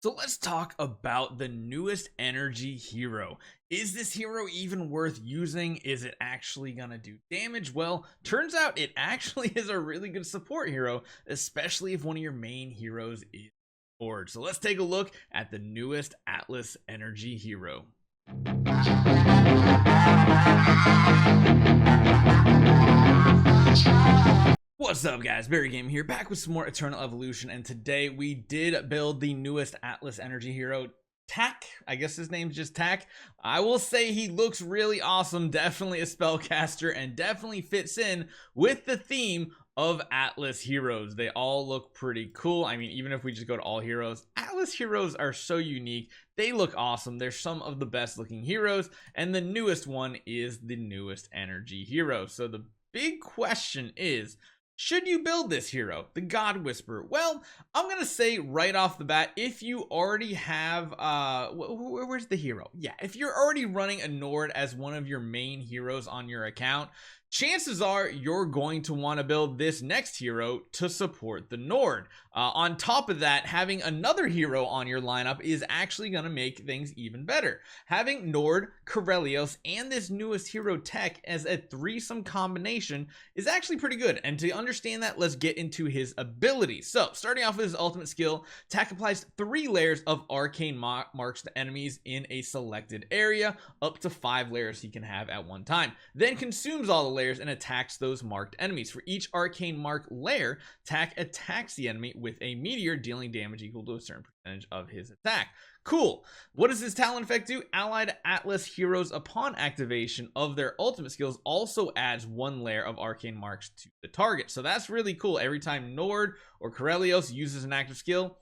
So let's talk about the newest energy hero. Is this hero even worth using? Is it actually gonna do damage? Well, turns out it actually is a really good support hero, especially if one of your main heroes is bored. So let's take a look at the newest Atlas energy hero. What's up guys, BARRYGAMING here, back with some more Eternal Evolution, and today we did build the newest Atlas energy hero, Taec. I guess his name's just Taec. I will say he looks really awesome, definitely a spellcaster, and definitely fits in with the theme of Atlas heroes. They all look pretty cool. I mean, even if we just go to all heroes, Atlas heroes are so unique. They look awesome. They're some of the best looking heroes, and the newest one is the newest energy hero. So the big question is, should you build this hero, the God Whisperer? Well, I'm gonna say right off the bat, if you already have where's the hero? Yeah, if you're already running a Nord as one of your main heroes on your account, chances are you're going to want to build this next hero to support the Nord. On top of that, having another hero on your lineup is actually going to make things even better. Having Nord, Karelois, and this newest hero Taec as a threesome combination is actually pretty good. And to understand that, let's get into his abilities. So, starting off with his ultimate skill, Taec applies 3 layers of arcane marks to enemies in a selected area, up to 5 layers he can have at one time. Then consumes all the layers and attacks those marked enemies. For each arcane mark layer, Taec attacks the enemy with a meteor, dealing damage equal to a certain percentage of his attack. Cool. What does his talent effect do? Allied Atlas heroes, upon activation of their ultimate skills, also adds 1 layer of arcane marks to the target. So that's really cool. Every time Nord or Karelois uses an active skill,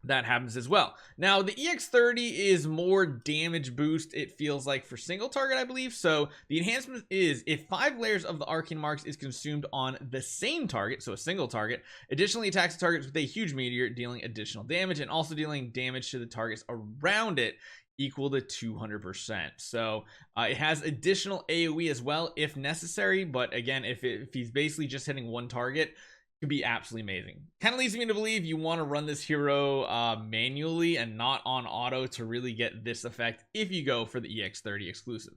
that happens as well. Now the EX30 is more damage boost, it feels like, for single target, I believe. So the enhancement is if 5 layers of the arcane marks is consumed on the same target, so a single target, additionally attacks the targets with a huge meteor, dealing additional damage and also dealing damage to the targets around it equal to 200%. So it has additional AoE as well if necessary, but again, if he's basically just hitting one target, could be absolutely amazing. Kind of leads me to believe you want to run this hero manually and not on auto to really get this effect if you go for the EX30 exclusive.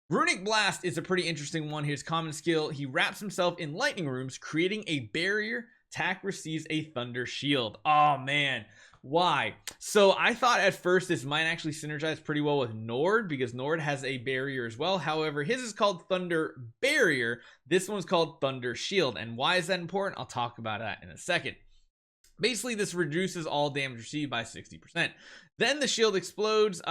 Runic Blast is a pretty interesting one. His common skill, he wraps himself in lightning runes, creating a barrier. Taec receives a thunder shield. Oh man, why? So I thought at first this might actually synergize pretty well with Nord, because Nord has a barrier as well. However, his is called Thunder Barrier. This one's called Thunder Shield. And why is that important? I'll talk about that in a second. Basically, this reduces all damage received by 60%. Then the shield explodes,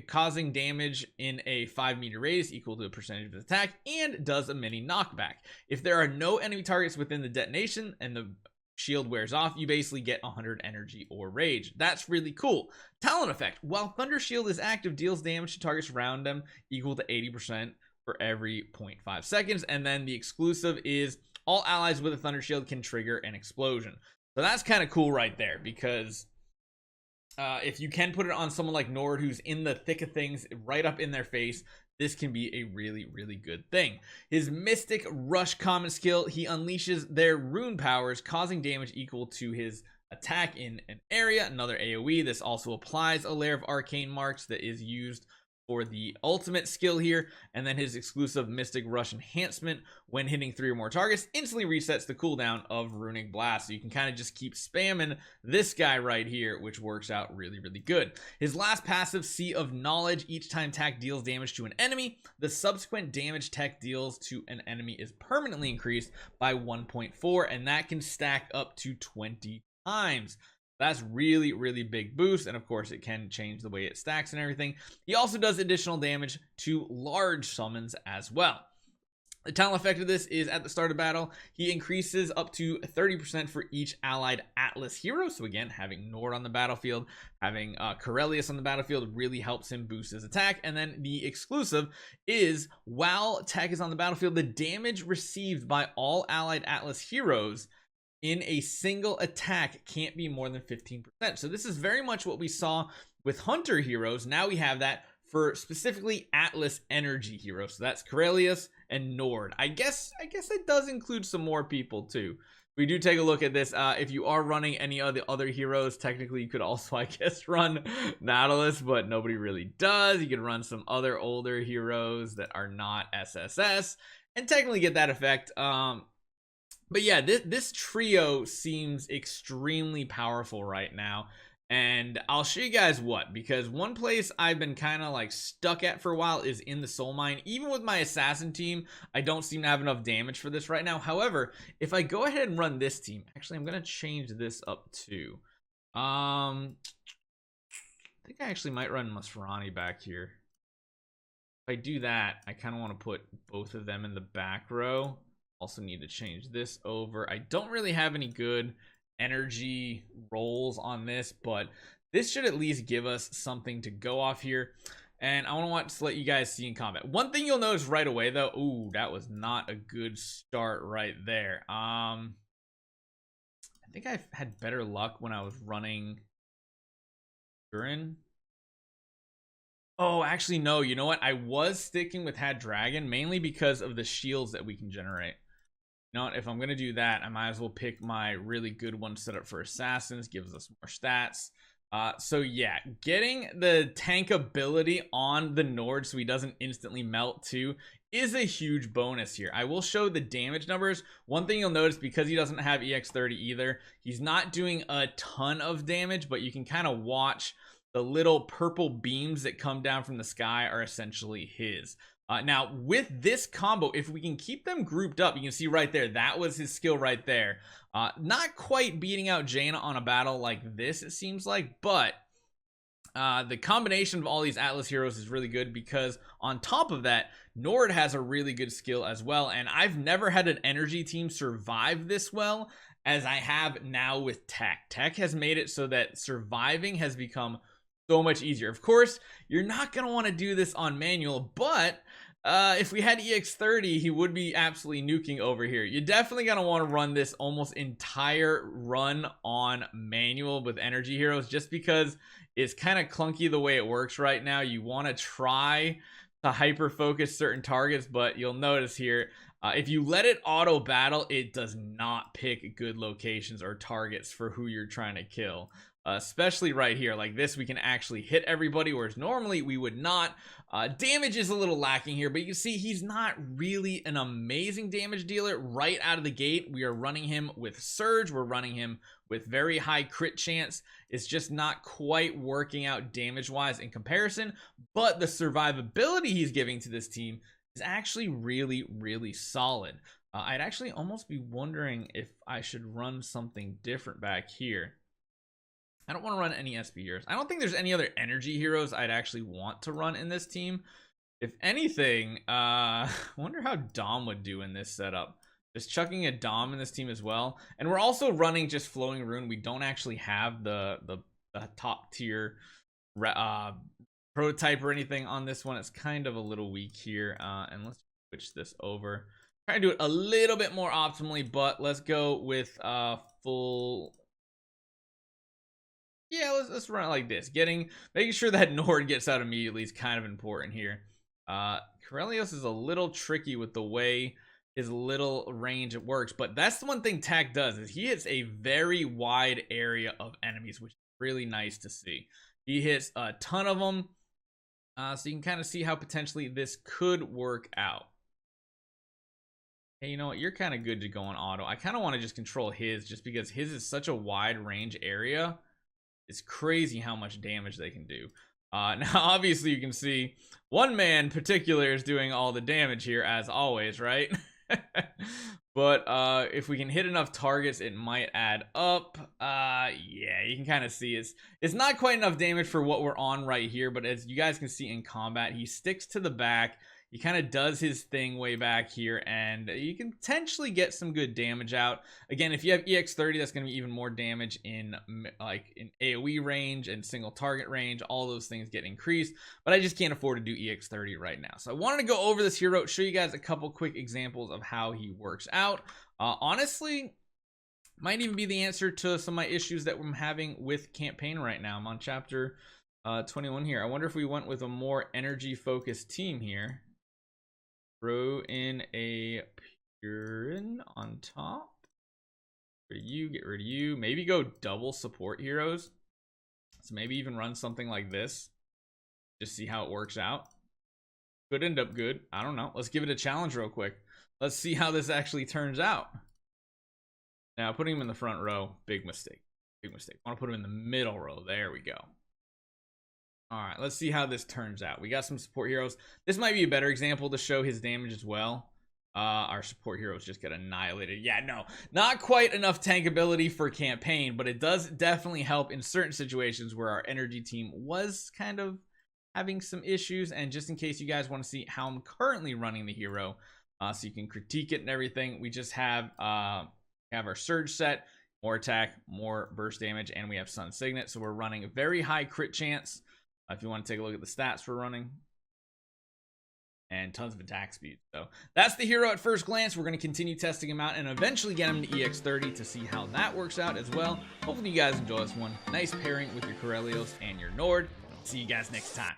causing damage in a 5-meter radius equal to a percentage of the attack, and does a mini knockback. If there are no enemy targets within the detonation and the shield wears off, you basically get 100 energy or rage. That's really cool. Talent effect: while Thunder Shield is active, deals damage to targets around them equal to 80% for every 0.5 seconds. And then the exclusive is all allies with a Thunder Shield can trigger an explosion. So that's kind of cool right there, because if you can put it on someone like Nord, who's in the thick of things, right up in their face, this can be a really, really good thing. His Mystic Rush common skill, he unleashes their rune powers, causing damage equal to his attack in an area. Another AoE. This also applies a layer of arcane marks that is used for the ultimate skill here. And then his exclusive Mystic Rush enhancement, when hitting 3 or more targets, instantly resets the cooldown of Runic Blast. So you can kind of just keep spamming this guy right here, which works out really, really good. His last passive, Sea of Knowledge: each time Taec deals damage to an enemy, the subsequent damage Taec deals to an enemy is permanently increased by 1.4, and that can stack up to 20 times. That's really, really big boost, and of course it can change the way it stacks and everything. He also does additional damage to large summons as well. The talent effect of this is at the start of battle, he increases up to 30% for each allied Atlas hero. So again, having Nord on the battlefield, having Karelois on the battlefield really helps him boost his attack. And then the exclusive is, while Taec is on the battlefield, the damage received by all allied Atlas heroes in a single attack can't be more than 15%. So this is very much what we saw with Hunter heroes. Now we have that for specifically Atlas energy heroes. So that's Karelois and Nord. I guess it does include some more people too. we do take a look at this. If you are running any of the other heroes, technically you could also, I guess, run Nautilus, but nobody really does. You could run some other older heroes that are not SSS and technically get that effect. But yeah, this trio seems extremely powerful right now. And I'll show you guys what, because one place I've been kind of like stuck at for a while is in the soul mine. Even with my assassin team, I don't seem to have enough damage for this right now. However, if I go ahead and run this team, actually I'm going to change this up too. I think I actually might run Masrani back here. If I do that, I kind of want to put both of them in the back row. Also need to change this over. I don't really have any good energy rolls on this, but this should at least give us something to go off here. And I want to let you guys see in combat. One thing you'll notice right away though, ooh, that was not a good start right there. I think I've had better luck when I was running Durin. Oh, actually no, you know what, I was sticking with Had Dragon mainly because of the shields that we can generate. You know what, if I'm gonna do that, I might as well pick my really good one set up for assassins, gives us more stats. So yeah, getting the tank ability on the Nord so he doesn't instantly melt too is a huge bonus here. I will show the damage numbers. One thing you'll notice, because he doesn't have EX30 either, he's not doing a ton of damage, but you can kind of watch the little purple beams that come down from the sky are essentially his. Now with this combo, if we can keep them grouped up, you can see right there, that was his skill right there. Not quite beating out Jaina on a battle like this, it seems like, but the combination of all these Atlas heroes is really good, because on top of that, Nord has a really good skill as well. And I've never had an energy team survive this well as I have now with Taec. Taec has made it so that surviving has become so much easier. Of course, you're not going to want to do this on manual, but if we had EX30, he would be absolutely nuking over here. You're definitely going to want to run this almost entire run on manual with energy heroes, just because it's kind of clunky the way it works right now. You want to try to hyper focus certain targets, but you'll notice here, if you let it auto battle, it does not pick good locations or targets for who you're trying to kill. Especially right here, like this, we can actually hit everybody, whereas normally we would not. Damage is a little lacking here, but you can see he's not really an amazing damage dealer right out of the gate. We are running him with Surge, we're running him with very high crit chance. It's just not quite working out damage wise in comparison, but the survivability he's giving to this team is actually really, really solid. I'd actually almost be wondering if I should run something different back here. I don't want to run any SP heroes. I don't think there's any other energy heroes I'd actually want to run in this team. If anything, I wonder how Dom would do in this setup. Just chucking a Dom in this team as well. And we're also running just Flowing Rune. We don't actually have the top tier prototype or anything on this one. It's kind of a little weak here. And let's switch this over. Try to do it a little bit more optimally, but let's go with full... Yeah, let's run it like this. Making sure that Nord gets out immediately is kind of important here. Kareolis is a little tricky with the way his little range it works, but that's the one thing Taec does, is he hits a very wide area of enemies, which is really nice to see. He hits a ton of them, so you can kind of see how potentially this could work out. Hey, you know what? You're kind of good to go on auto. I kind of want to just control his, just because his is such a wide range area. It's crazy how much damage they can do. Now, obviously, you can see one man in particular is doing all the damage here, as always, right? But if we can hit enough targets, it might add up. Yeah, you can kind of see it's not quite enough damage for what we're on right here, but as you guys can see in combat, he sticks to the back. He kind of does his thing way back here, and you can potentially get some good damage out. Again, if you have EX30, that's going to be even more damage in AoE range and single target range. All those things get increased, but I just can't afford to do EX30 right now. So I wanted to go over this hero, show you guys a couple quick examples of how he works out. Honestly, might even be the answer to some of my issues that I'm having with campaign right now. I'm on chapter 21 here. I wonder if we went with a more energy focused team here. Throw in a Purin on top. You get rid of you. Maybe go double support heroes. So maybe even run something like this. Just see how it works out. Could end up good. I don't know. Let's give it a challenge real quick. Let's see how this actually turns out. Now, putting him in the front row, big mistake. Big mistake. I want to put him in the middle row. There we go. All right, let's see how this turns out. We got some support heroes. This might be a better example to show his damage as well. Our support heroes just get annihilated. Yeah, no, not quite enough tank ability for campaign, but it does definitely help in certain situations where our energy team was kind of having some issues. And just in case you guys want to see how I'm currently running the hero, so you can critique it and everything, we just have our surge set, more attack, more burst damage, and we have Sun Signet. So we're running a very high crit chance. If you want to take a look at the stats we're running, and tons of attack speed. So that's the hero at first glance. We're going to continue testing him out and eventually get him to EX30 to see how that works out as well. Hopefully you guys enjoy this one. Nice pairing with your Kareolis and your Nord. See you guys next time.